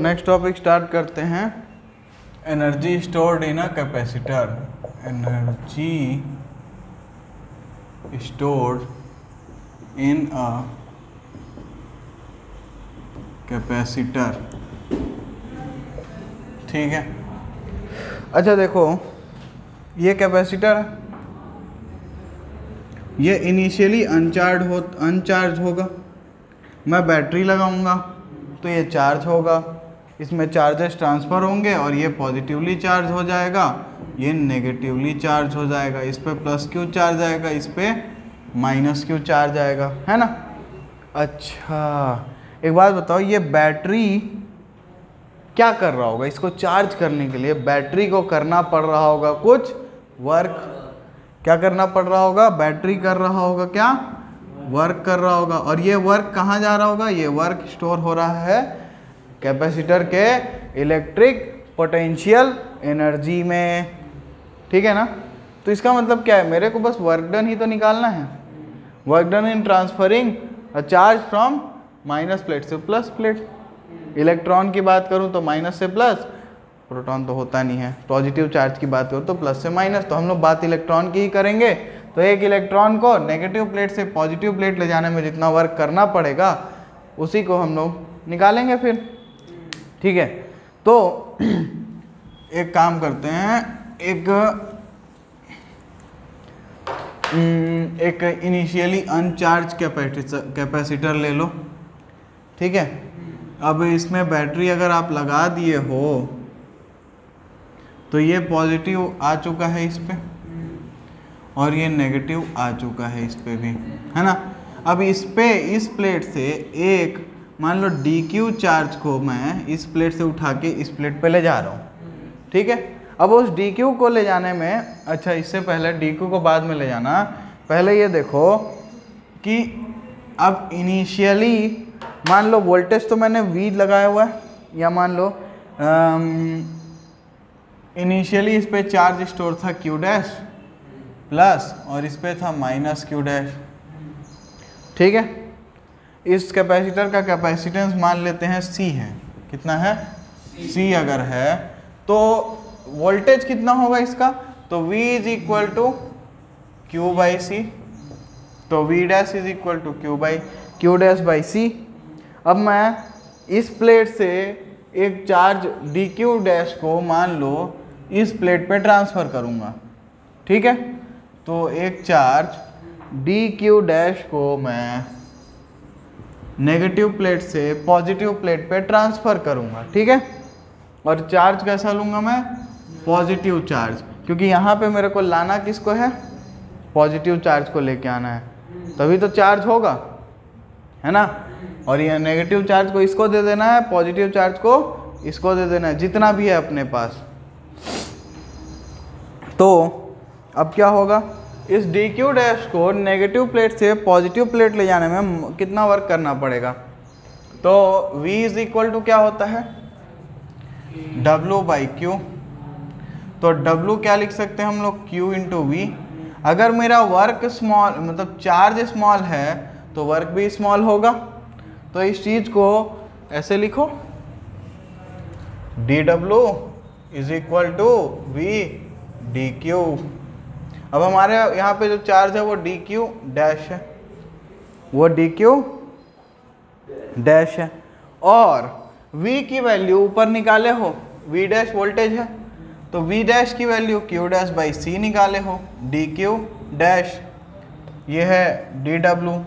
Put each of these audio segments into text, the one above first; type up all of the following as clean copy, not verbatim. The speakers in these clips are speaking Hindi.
नेक्स्ट टॉपिक स्टार्ट करते हैं। Energy stored in a capacitor. Energy stored in a capacitor. ठीक है। अच्छा देखो, ये कैपेसिटर है, ये इनिशियली अनचार्ज होगा। मैं बैटरी लगाऊंगा तो ये चार्ज होगा, इसमें चार्जेस ट्रांसफ़र होंगे और ये पॉजिटिवली चार्ज हो जाएगा, ये नेगेटिवली चार्ज हो जाएगा। इस पे प्लस क्यू चार्ज आएगा, इस पे माइनस क्यू चार्ज आएगा, है ना। अच्छा एक बात बताओ, ये बैटरी क्या कर रहा होगा? इसको चार्ज करने के लिए बैटरी को करना पड़ रहा होगा कुछ वर्क। क्या करना पड़ रहा होगा? बैटरी कर रहा होगा क्या? वर्क कर रहा होगा। और ये वर्क कहाँ जा रहा होगा? ये वर्क स्टोर हो रहा है कैपेसिटर के इलेक्ट्रिक पोटेंशियल एनर्जी में। ठीक है ना। तो इसका मतलब क्या है? मेरे को बस वर्क डन ही तो निकालना है। Work done in transferring a charge from minus plate से प्लस प्लेट। इलेक्ट्रॉन की बात करूं तो माइनस से प्लस, प्रोटॉन तो होता नहीं है। पॉजिटिव चार्ज की बात करूं तो प्लस से माइनस। तो हम लोग बात इलेक्ट्रॉन की ही करेंगे। तो एक इलेक्ट्रॉन को नेगेटिव प्लेट से पॉजिटिव प्लेट ले जाने में जितना वर्क करना पड़ेगा उसी को हम लोग निकालेंगे फिर। ठीक है। तो एक काम करते हैं, एक इनिशियली अनचार्ज कैपेसिटर ले लो। ठीक है। अब इसमें बैटरी अगर आप लगा दिए हो तो ये पॉजिटिव आ चुका है इस पे और ये नेगेटिव आ चुका है इस पे भी, है ना। अब इस पे इस प्लेट से एक मान लो DQ चार्ज को मैं इस प्लेट से उठा के इस प्लेट पे ले जा रहा हूँ। ठीक है। अब उस DQ को ले जाने में, अच्छा इससे पहले DQ को बाद में ले जाना, पहले ये देखो कि अब इनिशियली मान लो वोल्टेज तो मैंने V लगाया हुआ है, या मान लो इनिशियली इस पे चार्ज स्टोर था Q डैश प्लस और इस पे था माइनस Q डैश। ठीक है। इस कैपेसिटर का कैपेसिटेंस मान लेते हैं C है। कितना है? C अगर है तो वोल्टेज कितना होगा इसका? तो V is equal to Q by C। तो V dash is equal to Q dash by C। अब मैं इस प्लेट से एक चार्ज DQ डैश को मान लो इस प्लेट पे ट्रांसफ़र करूँगा। ठीक है। तो एक चार्ज DQ डैश को मैं नेगेटिव प्लेट से पॉजिटिव प्लेट पे ट्रांसफ़र करूँगा। ठीक है। और चार्ज कैसा लूँगा मैं? पॉजिटिव चार्ज, क्योंकि यहाँ पे मेरे को लाना किसको है? पॉजिटिव चार्ज को लेके आना है, तभी तो चार्ज होगा, है ना। और ये नेगेटिव चार्ज को इसको दे देना है, पॉजिटिव चार्ज को इसको दे देना है, जितना भी है अपने पास। तो अब क्या होगा? इस DQ डैश को नेगेटिव प्लेट से पॉजिटिव प्लेट ले जाने में कितना वर्क करना पड़ेगा? तो V इज इक्वल टू क्या होता है? W by Q। तो W क्या लिख सकते हैं हम लोग? Q into V। अगर मेरा वर्क स्मॉल मतलब चार्ज स्मॉल है तो वर्क भी स्मॉल होगा। तो इस चीज को ऐसे लिखो, dW is equal to V dQ। अब हमारे यहाँ पे जो चार्ज है वो DQ डैश है, वो DQ डैश है। और V की वैल्यू ऊपर निकाले हो, V डैश वोल्टेज है, तो V डैश की value Q dash by C निकाले हो, DQ डैश, ये है dW।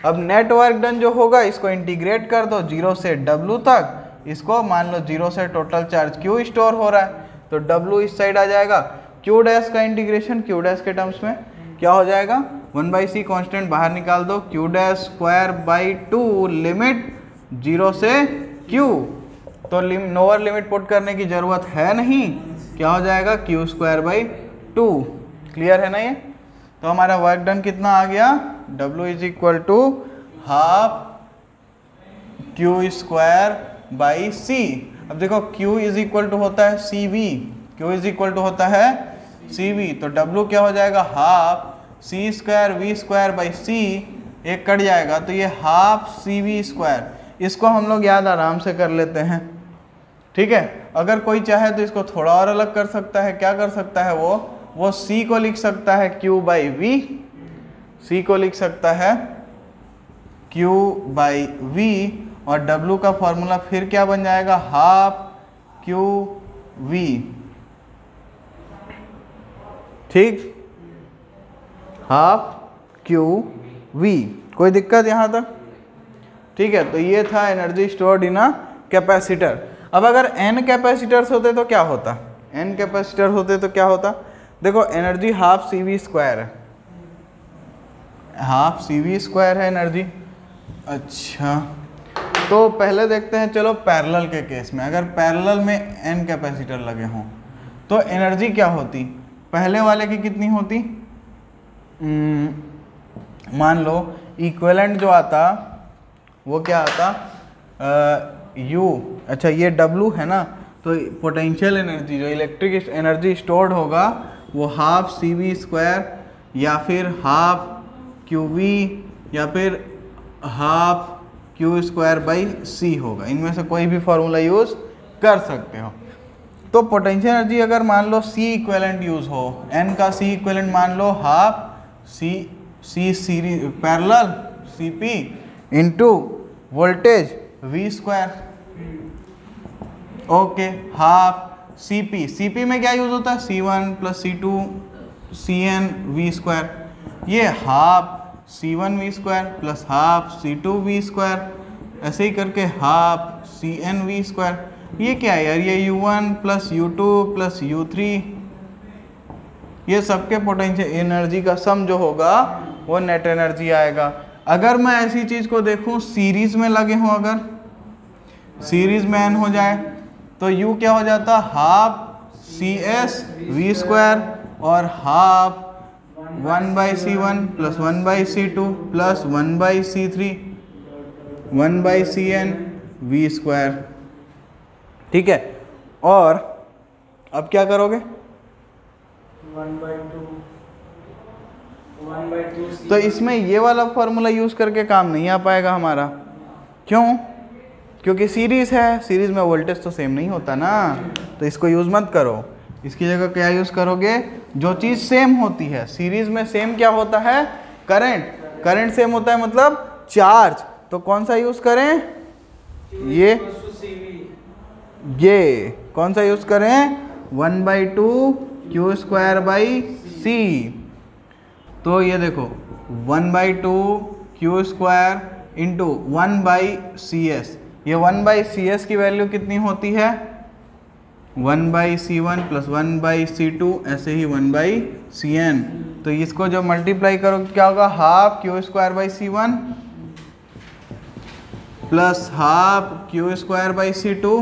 अब नेट वर्क डन जो होगा इसको इंटीग्रेट कर दो 0 से W तक। इसको मान लो 0 से टोटल चार्ज Q स्टोर हो रहा है तो W इस साइड आ जाएगा। Q डैश का इंटीग्रेशन Q डैश के टर्म्स में क्या हो जाएगा? 1/c कांस्टेंट बाहर निकाल दो, Q dash square by 2 limit 0 से Q। तो लोअर लिमिट पुट करने की जरूरत है नहीं, क्या हो जाएगा? Q square by 2। क्लियर है ना ये? तो हमारा वर्क डन कितना आ गया? W is equal to half Q square by C। अब देखो Q इज इक्वल टू होता है CV, Q is equal to होता है CV। तो W क्या हो जाएगा? Half C square V square by C, एक कट जाएगा तो ये हाफ CV स्क्वायर। इसको हम लोग याद आराम से कर लेते हैं। ठीक है। अगर कोई चाहे तो इसको थोड़ा और अलग कर सकता है, क्या कर सकता है वो C को लिख सकता है Q/V, C को लिख सकता है Q/V, और W का फॉर्मूला फिर क्या बन जाएगा, हाफ QV, ठीक, हाफ QV। कोई दिक्कत यहाँ तक? ठीक है, तो ये था energy stored in a capacitor. अब अगर n कैपेसिटर्स होते तो क्या होता, n कैपेसिटर होते तो क्या होता, देखो एनर्जी हाफ CV² है, हाफ CV² है एनर्जी। अच्छा, तो पहले देखते हैं चलो पैरेलल के केस में, अगर पैरेलल में n कैपेसिटर लगे हों तो एनर्जी क्या होती, पहले वाले की कितनी होती, मान लो इक्विवेलेंट जो आता वो क्या आता, U, अच्छा ये W है ना, तो पोटेंशियल एनर्जी जो इलेक्ट्रिक एनर्जी स्टोर्ड होगा वो हाफ CV² या फिर हाफ QV या फिर हाफ Q²/C होगा, इनमें से कोई भी फॉर्मूला यूज़ कर सकते हो। तो पोटेंशियल एनर्जी अगर मान लो C इक्विवेलेंट यूज़ हो, N का C इक्विवेलेंट मान लो half C series parallel CP into voltage V², okay, half CP में क्या यूज़ होता है, C1 + C2 CN V², ये half C1 V² plus half C2 V², ऐसे ही करके हाफ CN V²। ये क्या है यार, ये U1 + U2 + U3, ये सबके पोटेंशियल एनर्जी का सम जो होगा वो नेट एनर्जी आएगा। अगर मैं ऐसी चीज़ को देखूं सीरीज में लगे हों, अगर सीरीज में n हो जाए तो U क्या हो जाता, हाफ CS V² और half 1/C1 + 1/C2 + 1/C3 1/CN V², ठीक है। और अब क्या करोगे, 1/2 तो इसमें ये वाला फॉर्मूला यूज़ करके काम नहीं आ पाएगा हमारा, क्यों, क्योंकि सीरीज़ है, सीरीज़ में वोल्टेज तो सेम नहीं होता ना, तो इसको यूज़ मत करो। इसकी जगह क्या यूज़ करोगे, जो चीज़ सेम होती है, सीरीज़ में सेम क्या होता है, करंट, करंट सेम होता है मतलब चार्ज, तो कौन सा यूज़ करें, ये कौन सा यूज़ करें, 1/2 Q²/C। तो ये देखो 1/2 Q² इंटू 1/CS, ये 1/CS की वैल्यू कितनी होती है, 1/C1 + 1/C2 ऐसे ही 1/CN, तो इसको जब मल्टीप्लाई करो क्या होगा, half Q²/C1 plus half Q²/C2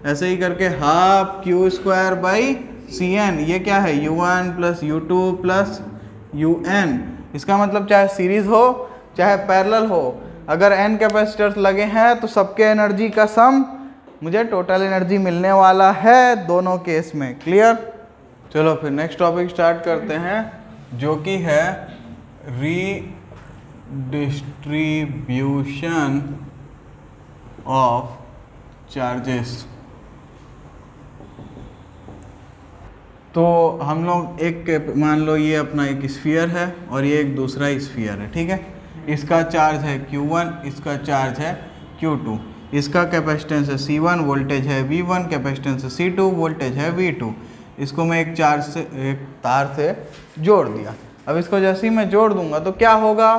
ऐसे ही करके हाफ Q²/CN, ये क्या है, U1 + U2 + UN। इसका मतलब चाहे सीरीज हो चाहे पैरेलल हो, अगर n कैपेसिटर्स लगे हैं तो सबके एनर्जी का सम मुझे टोटल एनर्जी मिलने वाला है दोनों केस में, क्लियर। चलो फिर नेक्स्ट टॉपिक स्टार्ट करते हैं, जो कि है रीडिस्ट्रीब्यूशन ऑफ चार्जेस। तो हम लोग एक मान लो ये अपना एक स्फीयर है और ये एक दूसरा स्फीयर है, ठीक है, इसका चार्ज है Q1, इसका चार्ज है Q2, इसका कैपेसिटेंस है C1, वोल्टेज है V1, कैपेसिटेंस है C2, वोल्टेज है V2। इसको मैं एक चार्ज से, एक तार से जोड़ दिया। अब इसको जैसे ही मैं जोड़ दूंगा तो क्या होगा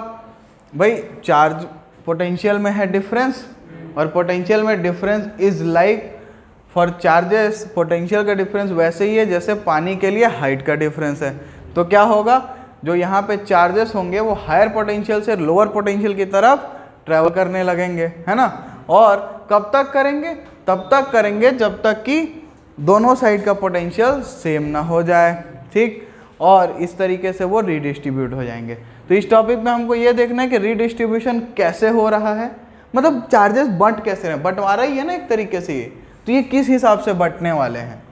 भाई, चार्ज पोटेंशियल में है डिफरेंस, और पोटेंशियल में difference is like for charges, potential का डिफरेंस वैसे ही है जैसे पानी के लिए हाइट का डिफरेंस है। तो क्या होगा, जो यहाँ पे चार्जेस होंगे वो हायर पोटेंशियल से लोअर पोटेंशियल की तरफ ट्रैवल करने लगेंगे, है ना। और कब तक करेंगे, तब तक करेंगे जब तक कि दोनों साइड का पोटेंशियल सेम ना हो जाए, ठीक, और इस तरीके से वो रीडिस्ट्रीब्यूट हो जाएंगे। तो इस टॉपिक में हमको ये देखना है कि रीडिस्ट्रीब्यूशन कैसे हो रहा है, मतलब चार्जेस बंट कैसे रहे, बंटवारा ही है ना एक तरीके से, तो ये किस हिसाब से बंटने वाले हैं।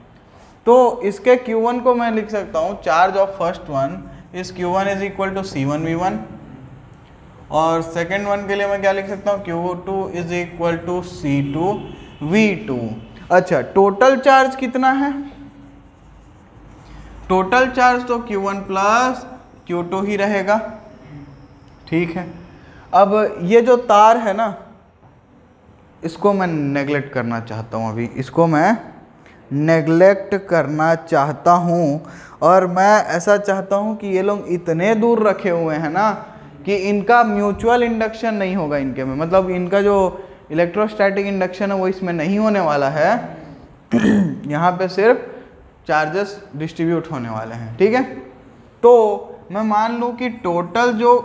तो इसके Q1 को मैं लिख सकता हूँ, चार्ज ऑफ फर्स्ट वन इस Q1 is equal to C1V1, और सेकेंड वन के लिए मैं क्या लिख सकता हूँ, Q2 is equal to C2V2। अच्छा, टोटल चार्ज कितना है? टोटल चार्ज तो Q1 प्लस Q2 ही रहेगा, ठीक है। अब ये जो तार है ना, इसको मैं नेगलेक्ट करना चाहता हूँ, अभी इसको मैं नेगलेक्ट करना चाहता हूँ, और मैं ऐसा चाहता हूँ कि ये लोग इतने दूर रखे हुए हैं ना कि इनका म्यूचुअल इंडक्शन नहीं होगा इनके में, मतलब इनका जो इलेक्ट्रोस्टैटिक इंडक्शन है वो इसमें नहीं होने वाला है। यहाँ पे सिर्फ चार्जेस डिस्ट्रीब्यूट होने वाले हैं, ठीक है। तो मैं मान लूँ कि टोटल जो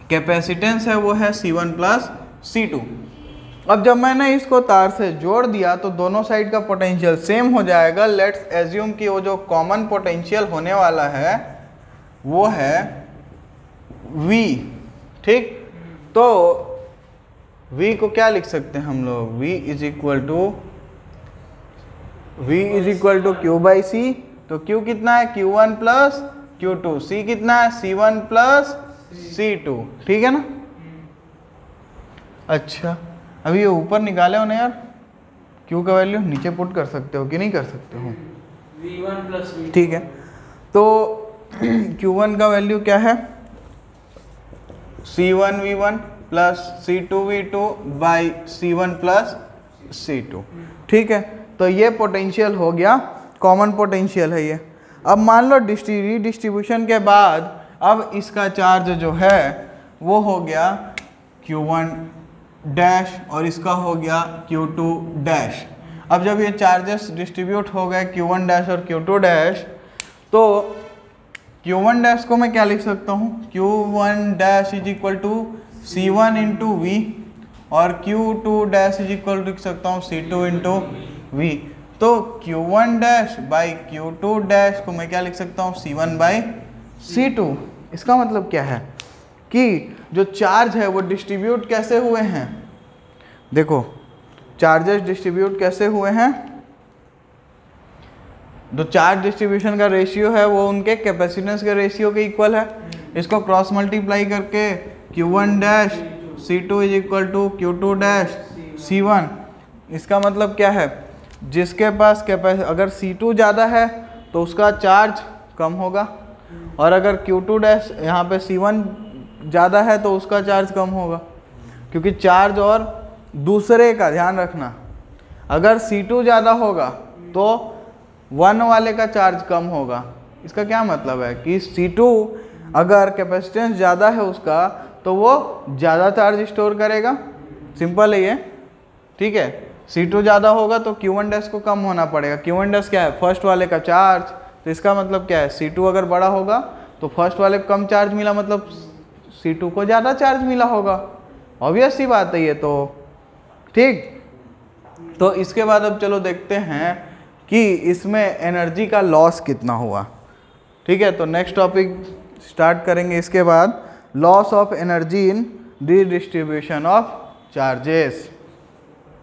कैपेसिटेंस है वो है C1 प्लस C2। अब जब मैंने इसको तार से जोड़ दिया तो दोनों साइड का पोटेंशियल सेम हो जाएगा। लेट्स एज्यूम कि वो जो कॉमन पोटेंशियल होने वाला है वो है V, ठीक। तो V को क्या लिख सकते हैं हम लोग? V is equal to Q by C। तो Q कितना है? Q1 plus Q2। C कितना है? C1 प्लस C2, ठीक है ना। अच्छा, अभी ये ऊपर निकाले हो ना यार, Q का वैल्यू नीचे पुट कर सकते हो कि नहीं कर सकते हो? V1 प्लस V2, ठीक है। तो Q1 का वैल्यू क्या है? C1 V1 plus C2 V2 by C1 plus C2, ठीक है। तो ये पोटेंशियल हो गया, कॉमन पोटेंशियल है ये। अब मान लो डिस्ट्रीब्यूशन के बाद अब इसका चार्ज जो है वो हो गया Q1 डैश और इसका हो गया Q2 डैश। अब जब ये चार्जेस डिस्ट्रीब्यूट हो गए Q1 डैश और Q2 डैश, तो Q1 डैश को मैं क्या लिख सकता हूँ? Q1 dash is equal to C1 into V, और Q2 dash is equal to लिख सकता हूँ C2 इंटू वी। तो Q1 dash by Q2 dash को मैं क्या लिख सकता हूँ? C1 by C2। इसका मतलब क्या है कि जो चार्ज है वो डिस्ट्रीब्यूट कैसे हुए हैं? देखो, चार्जेस डिस्ट्रीब्यूट कैसे हुए हैं? जो चार्ज डिस्ट्रीब्यूशन का रेशियो है वो उनके कैपेसिटेंस के रेशियो के इक्वल है। इसको क्रॉस मल्टीप्लाई करके Q1 dash C2 is equal to Q2 dash C1। इसका मतलब क्या है? जिसके पास अगर C2 ज़्यादा है तो उसका चार्ज कम होगा, और अगर Q2 डैश यहाँ पे C1 ज़्यादा है तो उसका चार्ज कम होगा, क्योंकि चार्ज और दूसरे का ध्यान रखना, अगर C2 ज़्यादा होगा तो 1 वाले का चार्ज कम होगा। इसका क्या मतलब है कि C2 अगर कैपेसिटेंस ज़्यादा है उसका तो वो ज़्यादा चार्ज स्टोर करेगा, सिंपल है ये, ठीक है। C2 ज़्यादा होगा तो Q1 डैश को कम होना पड़ेगा। Q1 डैश क्या है? फर्स्ट वाले का चार्ज। तो इसका मतलब क्या है? C2 अगर बड़ा होगा तो फर्स्ट वाले को कम चार्ज मिला, मतलब C2 को ज़्यादा चार्ज मिला होगा। ऑब्वियस सी बात है ये तो, ठीक। तो इसके बाद अब चलो देखते हैं कि इसमें एनर्जी का लॉस कितना हुआ, ठीक है। तो नेक्स्ट टॉपिक स्टार्ट करेंगे इसके बाद, loss of energy in redistribution of charges.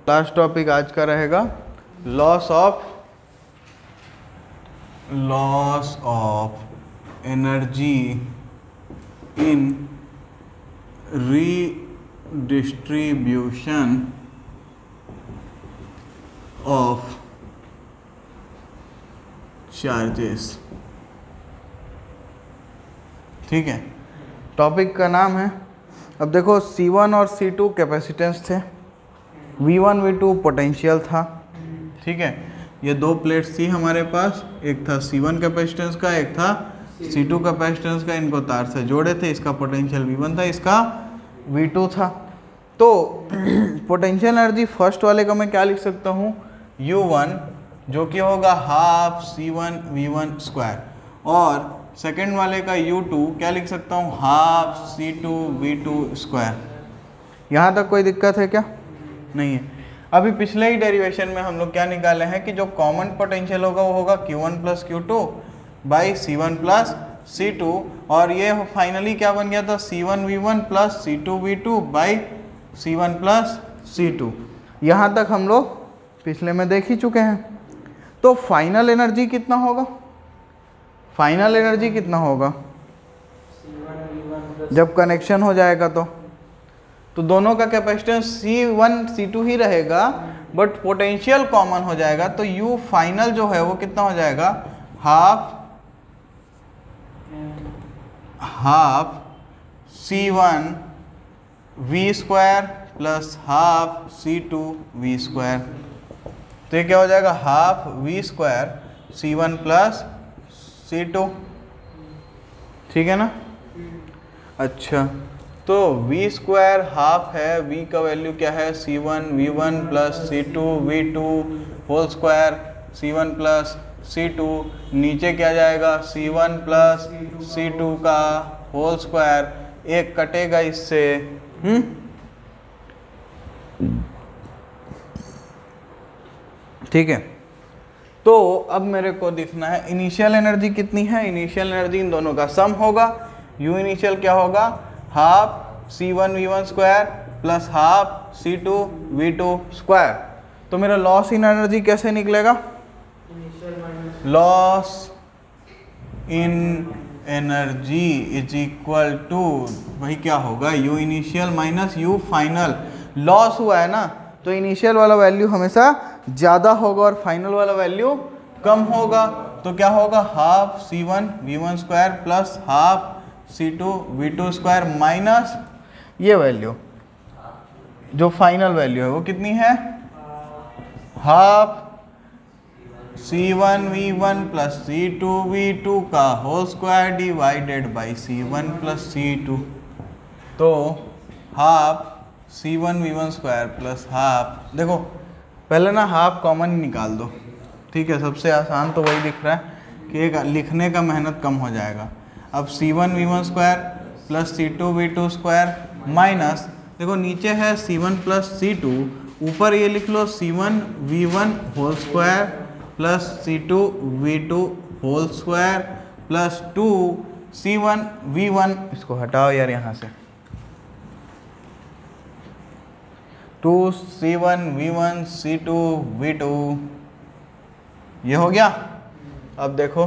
Last topic आज का रहेगा loss of energy in redistribution of charges, ठीक है। टॉपिक का नाम है, अब देखो C1 और C2 कैपेसिटेंस थे, V1 V2 पोटेंशियल था, ठीक है। ये दो प्लेट्स थी हमारे पास, एक था C1 कैपेसिटेंस का, एक था C2 कैपेसिटेंस का। इनको तार से जोड़े थे, इसका पोटेंशियल V1 था, इसका V2 था। तो पोटेंशियल एनर्जी फर्स्ट वाले का मैं क्या लिख सकता हूँ? U1, जो कि होगा हाफ C1 V1 स्क्वायर, और सेकेंड वाले का U2 क्या लिख सकता हूँ? Half C2 V2 square. यहाँ तक कोई दिक्कत है क्या? नहीं है। अभी पिछले ही डेरिवेशन में हम लोग क्या निकाले हैं कि जो कॉमन पोटेंशियल होगा वो होगा Q1 plus Q2 by C1 plus C2, और ये फाइनली क्या बन गया था? C1 V1 plus C2 V2 by C1 plus C2। यहाँ तक हम लोग पिछले में देख ही चुके हैं। तो फाइनल एनर्जी कितना होगा? फाइनल एनर्जी कितना होगा जब कनेक्शन हो जाएगा? तो दोनों का कैपेसिटेंस C1 C2 ही रहेगा, बट पोटेंशियल कॉमन हो जाएगा तो U फाइनल जो है वो कितना हो जाएगा, half C1 V square plus half C2 V square. तो ये क्या हो जाएगा, half V square C1 plus C2, ठीक है ना। अच्छा, तो V स्क्वायर हाफ है, V का वैल्यू क्या है C1 V1 plus C2 V2 whole square C1 plus C2, नीचे क्या जाएगा C1 प्लस C2 का होल स्क्वायर, एक कटेगा इससे, ठीक है। तो अब मेरे को दिखना है इनिशियल एनर्जी कितनी है, इनिशियल एनर्जी इन दोनों का सम होगा, U इनिशियल क्या होगा, half C1 V1 square plus half C2 V2 square. तो मेरा लॉस इन एनर्जी कैसे निकलेगा, loss in energy is equal to वही क्या होगा, U initial minus U final. Loss हुआ है ना, तो इनिशियल वाला वैल्यू हमेशा ज़्यादा होगा और फाइनल वाला वैल्यू कम होगा। तो क्या होगा, half C1 V1 square plus half C2 V2 square minus ये वैल्यू जो फाइनल वैल्यू है वो कितनी है, half C1 V1 plus C2 V2 का whole square divided by C1 plus C2। तो half C1 V1 square plus half, देखो पहले ना हाफ कॉमन ही निकाल दो, ठीक है, सबसे आसान तो वही दिख रहा है कि एक लिखने का मेहनत कम हो जाएगा। अब C1 V1 square plus C2 V2 square minus, देखो नीचे है C1 प्लस C2, ऊपर ये लिख लो C1 V1 whole square plus C2 V2 whole square plus 2 C1 V1, इसको हटाओ यार यहाँ से, 2 C1 V1 C2 V2, ये हो गया। अब देखो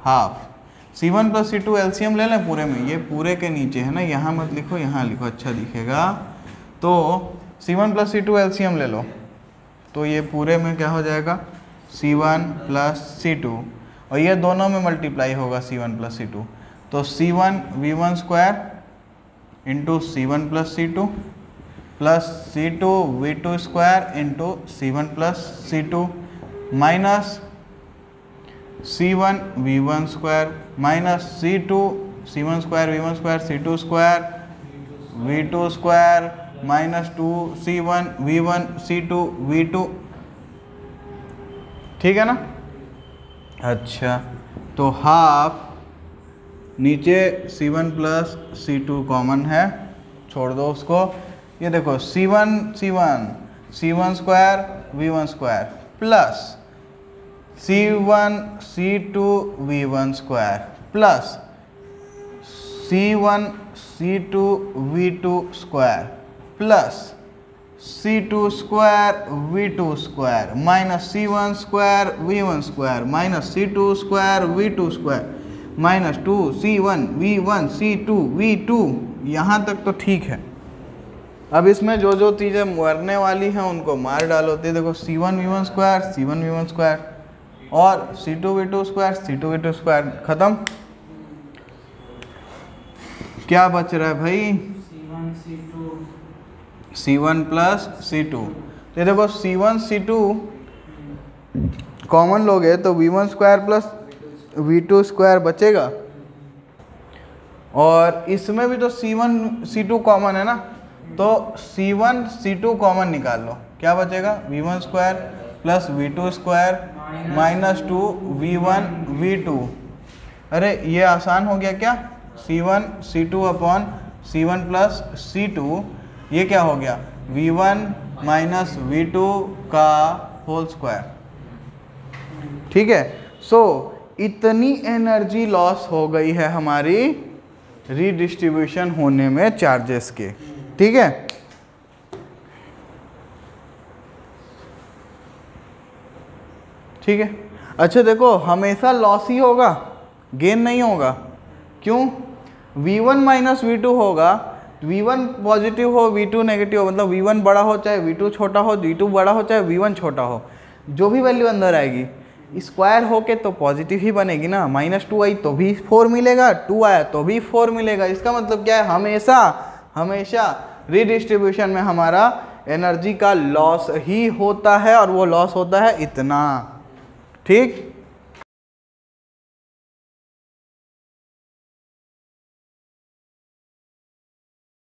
half C1 plus C2 LCM ले लें पूरे में, ये पूरे के नीचे है ना, यहाँ मत लिखो, यहाँ लिखो, अच्छा दिखेगा। तो C1 प्लस C2 एलसीएम ले लो, तो ये पूरे में क्या हो जाएगा, C1 प्लस C2, और ये दोनों में मल्टीप्लाई होगा C1 प्लस C2, तो C1 V1 square into C1 plus C2 plus C2 V2 square into C1 plus C2 minus C1 V1 square minus C1 square V1 square C2 square V2 square minus 2 C1 V1 C2 V2, ठीक है ना। अच्छा, तो हाफ नीचे C1 प्लस C2 कॉमन है, छोड़ दो उसको, ये देखो C1 square V1 square plus C1 C2 V1 square plus C1 C2 V2 square plus C2 square V2 square minus C1 square V1 square minus C2 square V2 square minus 2 C1 V1 C2 V2, यहाँ तक तो ठीक है। अब इसमें जो जो चीज़ें मरने वाली हैं उनको मार डालो, तो देखो C1 V1 स्क्वायर और C2 V2 स्क्वायर खत्म। क्या बच रहा है भाई, C1 प्लस C2, तो देखो C1 C2 कॉमन लोगे तो V1 square plus V2 square बचेगा, और इसमें भी तो C1 C2 कॉमन है ना, तो C1 C2 कॉमन निकाल लो, क्या बचेगा, V1 square plus V2 square minus 2 V1 V2। अरे ये आसान हो गया क्या, C1 C2 upon C1 plus C2, ये क्या हो गया, V1 माइनस V2 का होल स्क्वायर, ठीक है। सो इतनी एनर्जी लॉस हो गई है हमारी रीडिस्ट्रीब्यूशन होने में चार्जेस के, ठीक है। ठीक है, अच्छा देखो हमेशा लॉस ही होगा, गेन नहीं होगा, क्यों, V1 माइनस V2 होगा V1 पॉजिटिव हो V2 नेगेटिव हो, मतलब V1 बड़ा हो चाहे V2 छोटा हो, V2 बड़ा हो चाहे V1 छोटा हो, जो भी वैल्यू अंदर आएगी स्क्वायर होके तो पॉजिटिव ही बनेगी ना। -2 आई तो भी 4 मिलेगा, 2 आया तो भी 4 मिलेगा। इसका मतलब क्या है, हमेशा रिडिस्ट्रीब्यूशन में हमारा एनर्जी का लॉस ही होता है, और वो लॉस होता है इतना। ठीक।